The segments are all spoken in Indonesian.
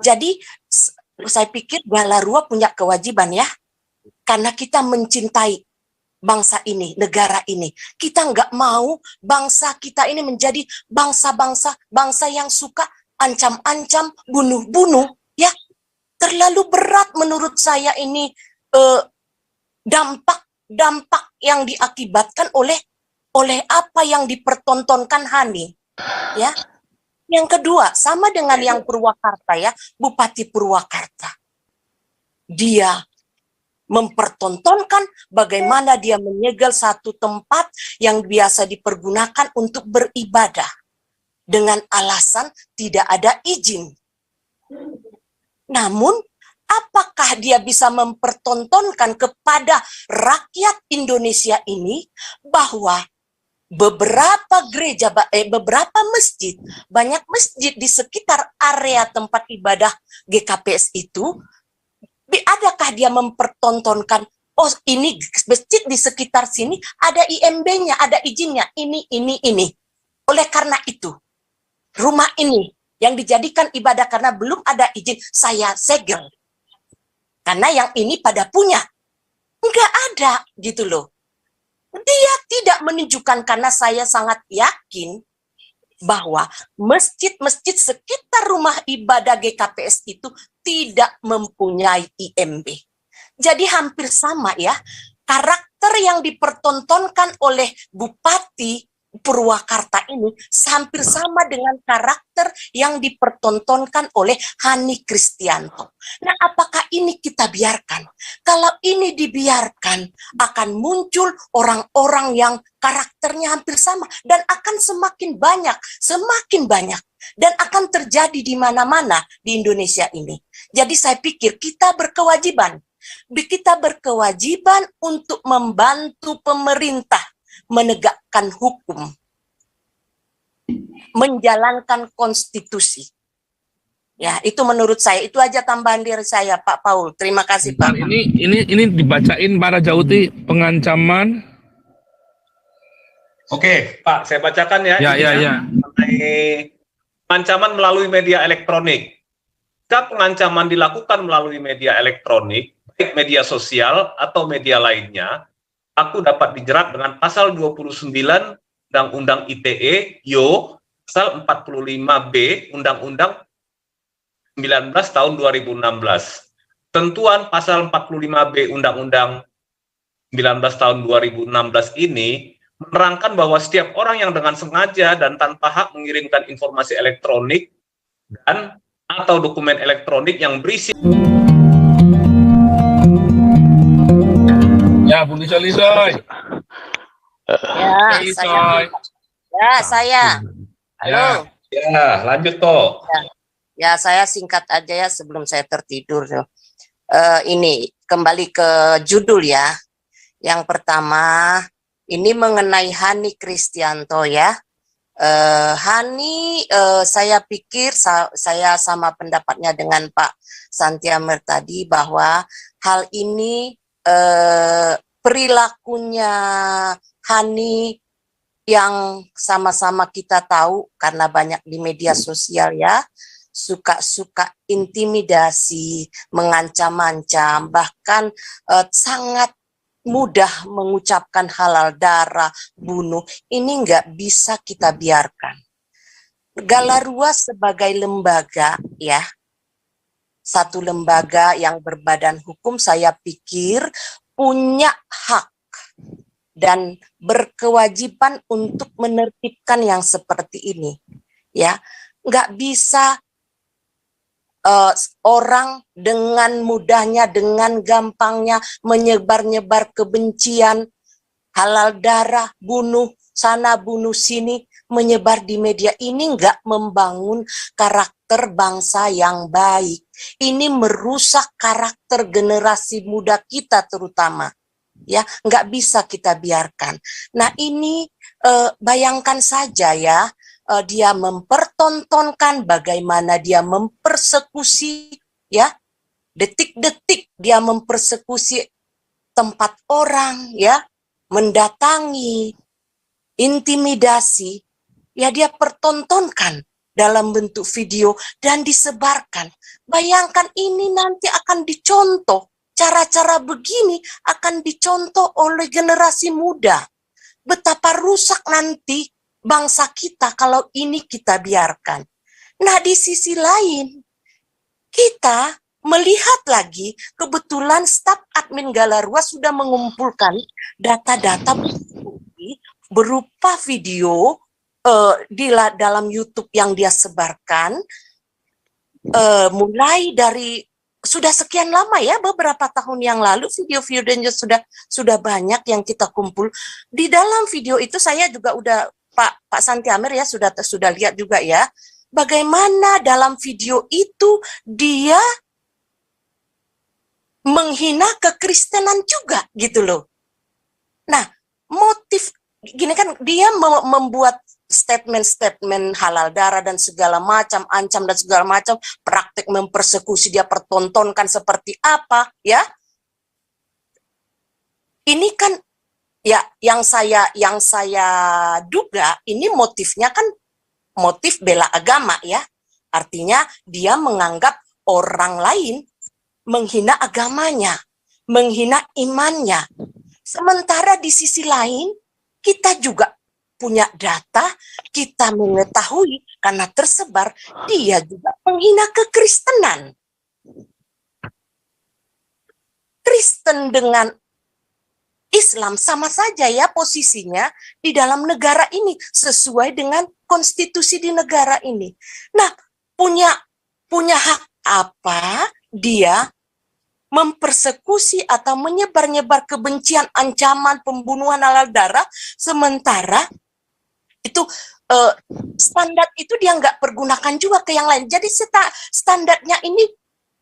Jadi saya pikir Galarua punya kewajiban ya, karena kita mencintai bangsa ini, negara ini. Kita nggak mau bangsa kita ini menjadi bangsa yang suka ancam-ancam, bunuh-bunuh, ya. Terlalu berat menurut saya ini dampak yang diakibatkan oleh apa yang dipertontonkan Hani, ya. Yang kedua, sama dengan yang Purwakarta ya, Bupati Purwakarta. Dia mempertontonkan bagaimana dia menyegel satu tempat yang biasa dipergunakan untuk beribadah dengan alasan tidak ada izin. Namun, apakah dia bisa mempertontonkan kepada rakyat Indonesia ini bahwa beberapa gereja, beberapa masjid, banyak masjid di sekitar area tempat ibadah GKPS itu, adakah dia mempertontonkan, oh ini masjid di sekitar sini ada IMB-nya, ada izinnya, ini. Oleh karena itu, rumah ini yang dijadikan ibadah karena belum ada izin, saya segel. Karena yang ini pada punya. Enggak ada, gitu loh. Dia tidak menunjukkan, karena saya sangat yakin bahwa masjid-masjid sekitar rumah ibadah GKPS itu tidak mempunyai IMB. Jadi hampir sama ya, karakter yang dipertontonkan oleh Bupati Purwakarta ini hampir sama dengan karakter yang dipertontonkan oleh Hani Kristianto. Nah, apakah ini kita biarkan? Kalau ini dibiarkan, akan muncul orang-orang yang karakternya hampir sama dan akan semakin banyak, dan akan terjadi di mana-mana di Indonesia ini. Jadi saya pikir kita berkewajiban untuk membantu pemerintah menegakkan hukum, menjalankan konstitusi. Ya, itu menurut saya. Itu aja tambahan dari saya, Pak Paul. Terima kasih, Pak. Ini dibacain para Jauti pengancaman. Oke, Pak, saya bacakan ya. Ya. Pengancaman melalui media elektronik. Jika pengancaman dilakukan melalui media elektronik, baik media sosial atau media lainnya, aku dapat dijerat dengan pasal 29 Undang-Undang ITE, pasal 45B, Undang-Undang 19 tahun 2016. Tentuan pasal 45B Undang-Undang 19 tahun 2016 ini menerangkan bahwa setiap orang yang dengan sengaja dan tanpa hak mengirimkan informasi elektronik dan atau dokumen elektronik yang berisi Ya, Bu Lisoy. Saya. Halo. Ya, lanjut toh. Ya, saya singkat aja ya sebelum saya tertidur. Ini kembali ke judul ya. Yang pertama, ini mengenai Hani Kristianto ya. Hani, saya pikir saya sama pendapatnya dengan Pak Santiamer tadi bahwa hal ini perilakunya Hani yang sama-sama kita tahu karena banyak di media sosial ya, suka intimidasi, mengancam-ancam, bahkan sangat mudah mengucapkan halal darah, bunuh. Ini nggak bisa kita biarkan. Galarua sebagai lembaga ya, satu lembaga yang berbadan hukum, saya pikir punya hak dan berkewajiban untuk menertibkan yang seperti ini. Ya, nggak bisa orang dengan mudahnya, dengan gampangnya menyebar-nyebar kebencian, halal darah, bunuh sana, bunuh sini, menyebar di media. Ini nggak membangun karakter bangsa yang baik. Ini merusak karakter generasi muda kita terutama. Ya, nggak bisa kita biarkan. Nah, ini bayangkan saja ya, dia mempertontonkan bagaimana dia mempersekusi ya, detik-detik dia mempersekusi tempat orang ya, mendatangi, intimidasi, ya dia pertontonkan dalam bentuk video dan disebarkan. Bayangkan ini nanti akan dicontoh, cara-cara begini akan dicontoh oleh generasi muda. Betapa rusak nanti bangsa kita kalau ini kita biarkan. Nah, di sisi lain, kita melihat lagi, kebetulan staf admin Galarua sudah mengumpulkan data-data berupa video di dalam YouTube yang dia sebarkan, mulai dari sudah sekian lama ya, beberapa tahun yang lalu video-videonya sudah banyak yang kita kumpul. Di dalam video itu saya juga udah Pak Santi Amir ya sudah lihat juga ya, bagaimana dalam video itu dia menghina kekristenan juga gitu loh. Nah, motif gini kan, dia membuat statement-statement halal darah dan segala macam, ancam dan segala macam, praktik mempersekusi dia pertontonkan seperti apa ya. Ini kan ya yang saya duga ini motifnya kan motif bela agama ya. Artinya dia menganggap orang lain menghina agamanya, menghina imannya. Sementara di sisi lain kita juga punya data, kita mengetahui karena tersebar dia juga menghina kekristenan. Kristen dengan Islam sama saja ya posisinya di dalam negara ini sesuai dengan konstitusi di negara ini. Nah, punya hak apa dia mempersekusi atau menyebar-nyebar kebencian, ancaman, pembunuhan halal darah, sementara itu standar itu dia nggak pergunakan juga ke yang lain. Jadi standarnya ini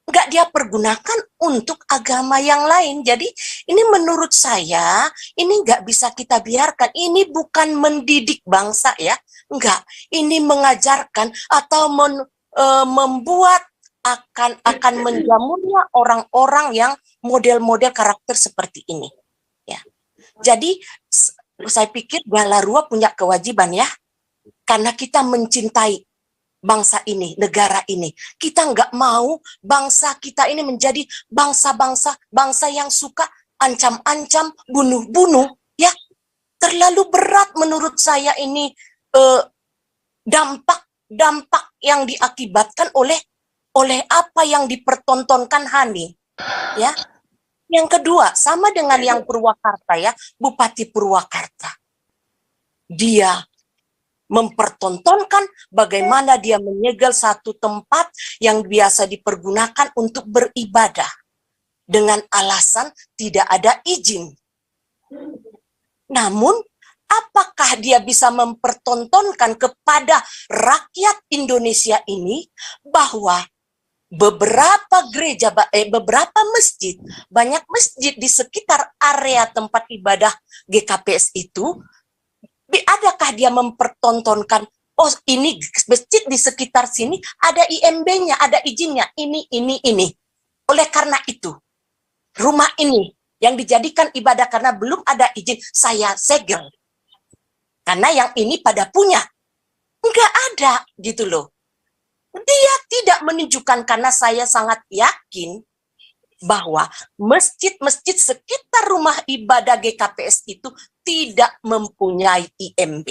nggak dia pergunakan untuk agama yang lain. Jadi ini menurut saya ini nggak bisa kita biarkan. Ini bukan mendidik bangsa ya, nggak. Ini mengajarkan atau membuat akan menjamunya orang-orang yang model-model karakter seperti ini. Ya, jadi saya pikir Galarua punya kewajiban ya, karena kita mencintai bangsa ini, negara ini. Kita nggak mau bangsa kita ini menjadi bangsa yang suka ancam-ancam, bunuh-bunuh, ya. Terlalu berat menurut saya ini dampak yang diakibatkan oleh apa yang dipertontonkan Hani, ya. Yang kedua, sama dengan yang Purwakarta ya, Bupati Purwakarta. Dia mempertontonkan bagaimana dia menyegel satu tempat yang biasa dipergunakan untuk beribadah dengan alasan tidak ada izin. Namun, apakah dia bisa mempertontonkan kepada rakyat Indonesia ini bahwa beberapa gereja, beberapa masjid, banyak masjid di sekitar area tempat ibadah GKPS itu, adakah dia mempertontonkan, oh ini masjid di sekitar sini ada IMB-nya, ada izinnya, ini. Oleh karena itu, rumah ini yang dijadikan ibadah karena belum ada izin, saya segel. Karena yang ini pada punya. Enggak ada, gitu loh. Dia tidak menunjukkan, karena saya sangat yakin bahwa masjid-masjid sekitar rumah ibadah GKPS itu tidak mempunyai IMB.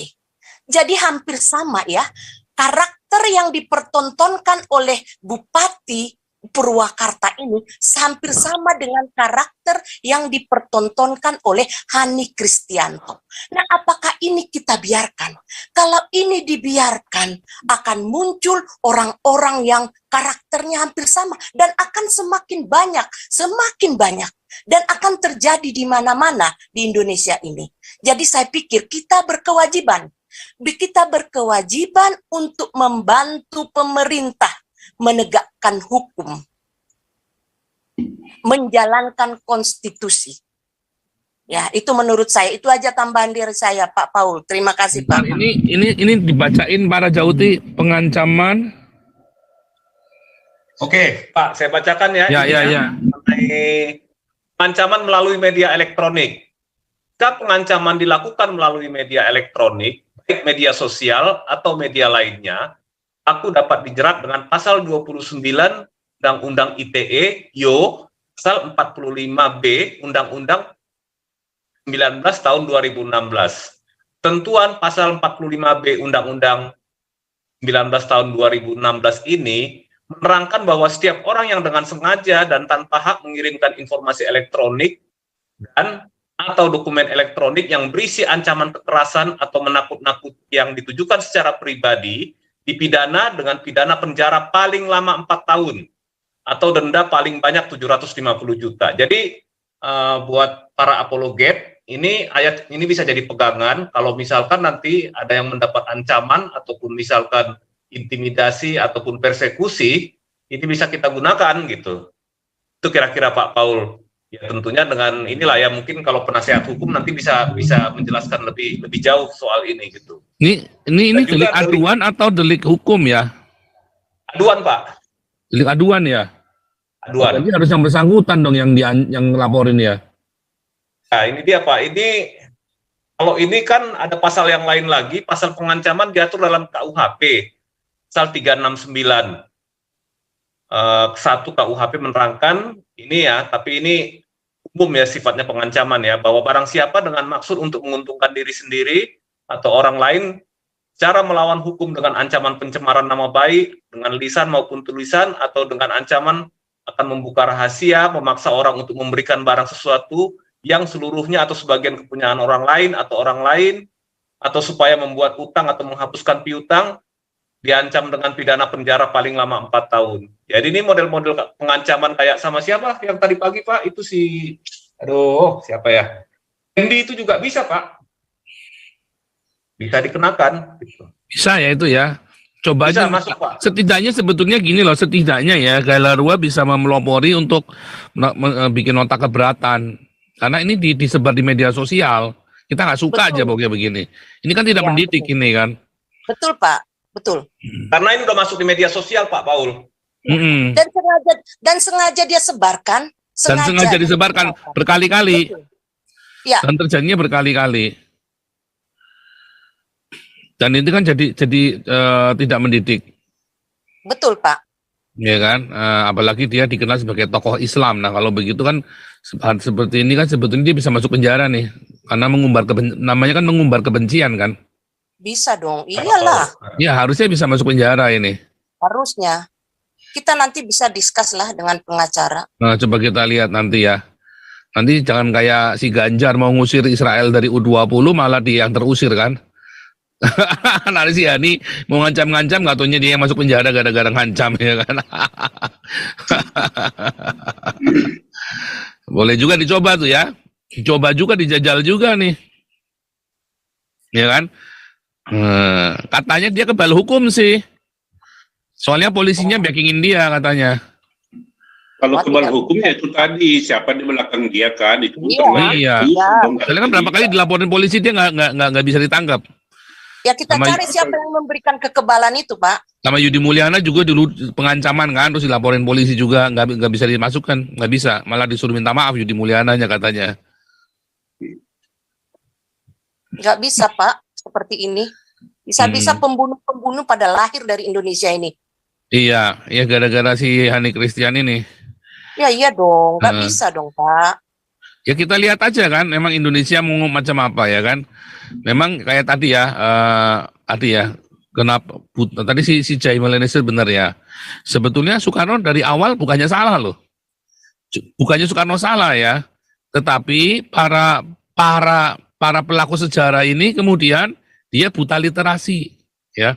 Jadi hampir sama ya, karakter yang dipertontonkan oleh Bupati Purwakarta ini hampir sama dengan karakter yang dipertontonkan oleh Hani Kristianto. Nah, apakah ini kita biarkan? Kalau ini dibiarkan, akan muncul orang-orang yang karakternya hampir sama dan akan semakin banyak dan akan terjadi di mana-mana di Indonesia ini. Jadi saya pikir kita berkewajiban untuk membantu pemerintah menegakkan hukum, menjalankan konstitusi. Ya, itu menurut saya. Itu aja tambahan dari saya, Pak Paul. Terima kasih, Pak. Ini dibacain para Jauti pengancaman. Oke, Pak, saya bacakan ya. Ya. Mengenai pengancaman melalui media elektronik. Jika pengancaman dilakukan melalui media elektronik, baik media sosial atau media lainnya, aku dapat dijerat dengan pasal 29 Undang-Undang ITE, pasal 45B Undang-Undang 19 tahun 2016. Tentuan pasal 45B Undang-Undang 19 tahun 2016 ini menerangkan bahwa setiap orang yang dengan sengaja dan tanpa hak mengirimkan informasi elektronik dan atau dokumen elektronik yang berisi ancaman kekerasan atau menakut-nakuti yang ditujukan secara pribadi dipidana dengan pidana penjara paling lama 4 tahun atau denda paling banyak 750 juta. Jadi buat para apologet, ini ayat ini bisa jadi pegangan kalau misalkan nanti ada yang mendapat ancaman ataupun misalkan intimidasi ataupun persekusi, ini bisa kita gunakan gitu. Itu kira-kira Pak Paul. Ya tentunya dengan inilah ya, mungkin kalau penasehat hukum nanti bisa menjelaskan lebih jauh soal ini gitu. Ini delik aduan atau delik hukum ya? Aduan Pak. Delik aduan ya? Aduan. Jadi harus yang bersangkutan dong yang laporin ya? Nah ini dia Pak, ini kalau ini kan ada pasal yang lain lagi, pasal pengancaman diatur dalam KUHP. Pasal 369 satu KUHP menerangkan ini ya, tapi ini umum ya sifatnya pengancaman ya, bahwa barang siapa dengan maksud untuk menguntungkan diri sendiri atau orang lain cara melawan hukum dengan ancaman pencemaran nama baik dengan lisan maupun tulisan atau dengan ancaman akan membuka rahasia, memaksa orang untuk memberikan barang sesuatu yang seluruhnya atau sebagian kepunyaan orang lain atau supaya membuat utang atau menghapuskan piutang, diancam dengan pidana penjara paling lama 4 tahun. Jadi ini model-model pengancaman kayak sama siapa yang tadi pagi Pak? Itu siapa ya? Andy itu juga bisa Pak. Bisa dikenakan. Bisa ya itu ya. Coba bisa aja. Masuk, Pak. Setidaknya sebetulnya gini loh, setidaknya ya Galarua bisa melopori untuk bikin nota keberatan. Karena ini disebar di media sosial. Kita nggak suka aja pokoknya begini. Ini kan tidak mendidik ini kan. Betul Pak. Betul. Karena ini udah masuk di media sosial Pak Paul. Dan sengaja dia sebarkan. Sengaja disebarkan berkali-kali. Ya. Dan terjadinya berkali-kali. Dan itu kan jadi tidak mendidik. Betul Pak. Ya kan, apalagi dia dikenal sebagai tokoh Islam. Nah kalau begitu kan seperti ini kan sebetulnya dia bisa masuk penjara nih, karena namanya kan mengumbar kebencian kan. Bisa dong, iyalah. Ya harusnya bisa masuk penjara ini. Harusnya. Kita nanti bisa discuss lah dengan pengacara. Nah coba kita lihat nanti ya. Nanti jangan kayak si Ganjar mau ngusir Israel dari U20 malah dia yang terusir kan. Nanti si Yani mau ngancam-ngancam nggak taunya dia yang masuk penjara gara-gara ngancam ya kan. Boleh juga dicoba tuh ya. Dicoba juga, dijajal juga nih. Ya kan. Katanya dia kebal hukum sih. Soalnya polisinya backingin dia katanya. Kalau kebal hukumnya itu tadi siapa di belakang dia kan itu. Iya. Soalnya kan berapa kali dilaporin polisi dia nggak bisa ditangkap. Ya kita cari siapa yang memberikan kekebalan itu Pak. Sama Yudi Mulyana juga dulu pengancaman kan, terus dilaporin polisi juga nggak bisa dimasukkan, nggak bisa, malah disuruh minta maaf Yudi Mulyananya katanya. Nggak bisa Pak. Seperti ini, bisa-bisa pembunuh-pembunuh pada lahir dari Indonesia ini. Iya, ya gara-gara si Hani Christian ini. Ya iya dong, nggak bisa dong Pak. Ya kita lihat aja kan, memang Indonesia mau macam apa ya kan. Memang kayak tadi ya, kenapa tadi si Jai Melaneser benar ya. Sebetulnya Soekarno dari awal bukannya salah loh. Bukannya Soekarno salah ya, tetapi para pelaku sejarah ini kemudian dia buta literasi, ya.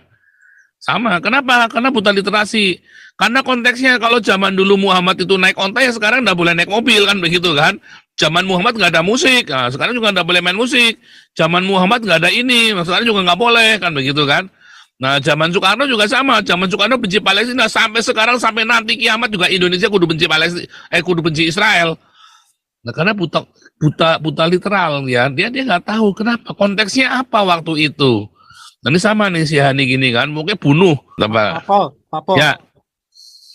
Sama, kenapa? Karena buta literasi. Karena konteksnya kalau zaman dulu Muhammad itu naik onta, ya sekarang nggak boleh naik mobil kan begitu kan. Zaman Muhammad nggak ada musik, nah, sekarang juga nggak boleh main musik. Zaman Muhammad nggak ada ini, sekarang juga nggak boleh kan begitu kan. Nah zaman Soekarno juga sama, zaman Soekarno benci Palestina, sampai sekarang sampai nanti kiamat juga Indonesia kudu benci kudu benci Israel. Nah, karena buta literal ya, dia nggak tahu kenapa konteksnya apa waktu itu. Nanti sama nih si Hani gini kan, mungkin bunuh. Pak Paul. Ya.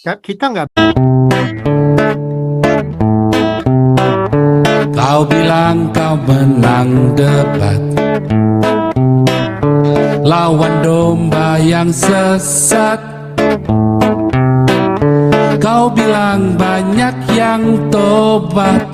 Kita nggak. Kau bilang kau menang debat, lawan domba yang sesat. Kau bilang banyak yang tobat.